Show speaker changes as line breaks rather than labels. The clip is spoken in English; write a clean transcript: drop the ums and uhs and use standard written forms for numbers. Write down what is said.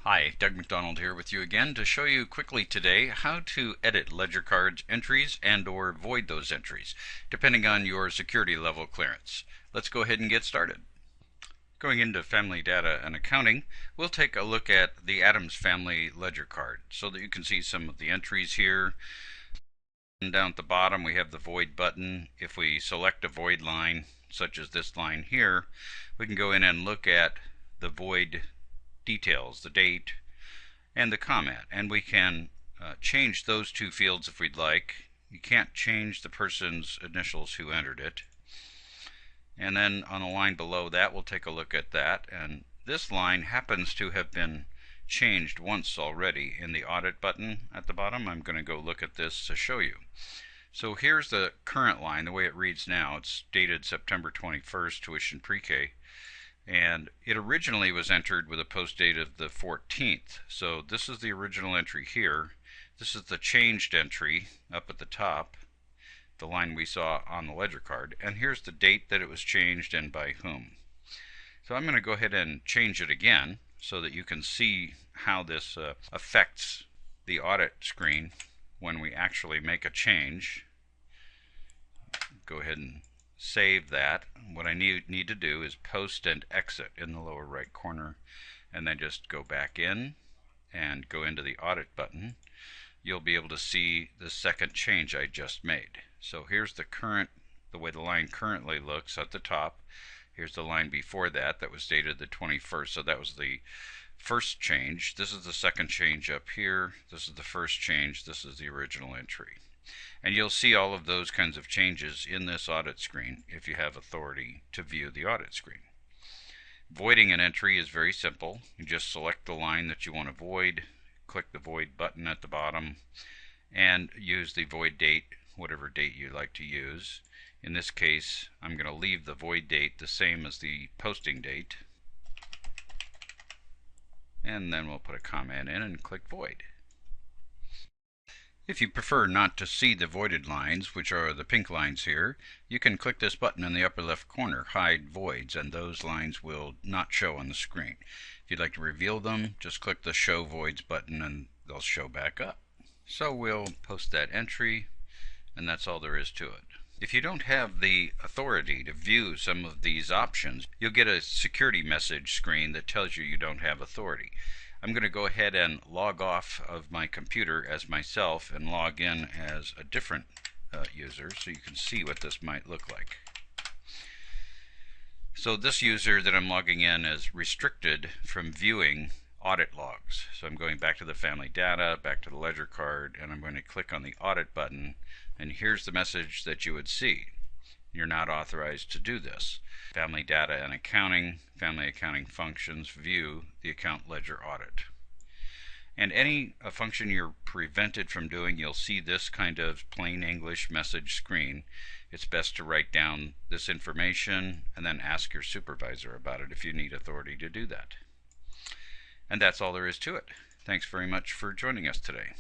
Hi, Doug McDonald here with you again to show you quickly today how to edit ledger cards entries and or void those entries, depending on your security level clearance. Let's go ahead and get started. Going into Family Data and Accounting, we'll take a look at the Adams Family Ledger Card so that you can see some of the entries here. And down at the bottom we have the void button. If we select a void line, such as this line here, we can go in and look at the void details, the date and the comment, and we can change those two fields if we'd like. You can't change the person's initials who entered it. And then on the line below that, we'll take a look at that, and this line happens to have been changed once already in the audit button at the bottom. I'm going to go look at this to show you. So here's the current line, the way it reads now. It's dated September 21st, tuition pre-K. And it originally was entered with a post date of the 14th. So this is the original entry here. This is the changed entry up at the top, the line we saw on the ledger card. And here's the date that it was changed and by whom. So I'm going to go ahead and change it again so that you can see how this affects the audit screen when we actually make a change. Go ahead and save that. What I need to do is post and exit in the lower right corner, and then just go back in and go into the audit button. You'll be able to see the second change I just made. So here's the way the line currently looks at the top. Here's the line before that that was dated the 21st, so that was the first change. This is the second change up here. This is the first change. This is the original entry. And you'll see all of those kinds of changes in this audit screen if you have authority to view the audit screen. Voiding an entry is very simple. You just select the line that you want to void, click the void button at the bottom, and use the void date, whatever date you like to use. In this case, I'm going to leave the void date the same as the posting date. And then we'll put a comment in and click void. If you prefer not to see the voided lines, which are the pink lines here, you can click this button in the upper left corner, Hide Voids, and those lines will not show on the screen. If you'd like to reveal them, just click the Show Voids button and they'll show back up. So we'll post that entry, and that's all there is to it. If you don't have the authority to view some of these options, you'll get a security message screen that tells you you don't have authority. I'm going to go ahead and log off of my computer as myself and log in as a different user so you can see what this might look like. So this user that I'm logging in is restricted from viewing audit logs. So I'm going back to the family data, back to the ledger card, and I'm going to click on the audit button, and here's the message that you would see. You're not authorized to do this. Family Data and Accounting, Family Accounting Functions, View the Account Ledger Audit. And any function you're prevented from doing, you'll see this kind of plain English message screen. It's best to write down this information and then ask your supervisor about it if you need authority to do that. And that's all there is to it. Thanks very much for joining us today.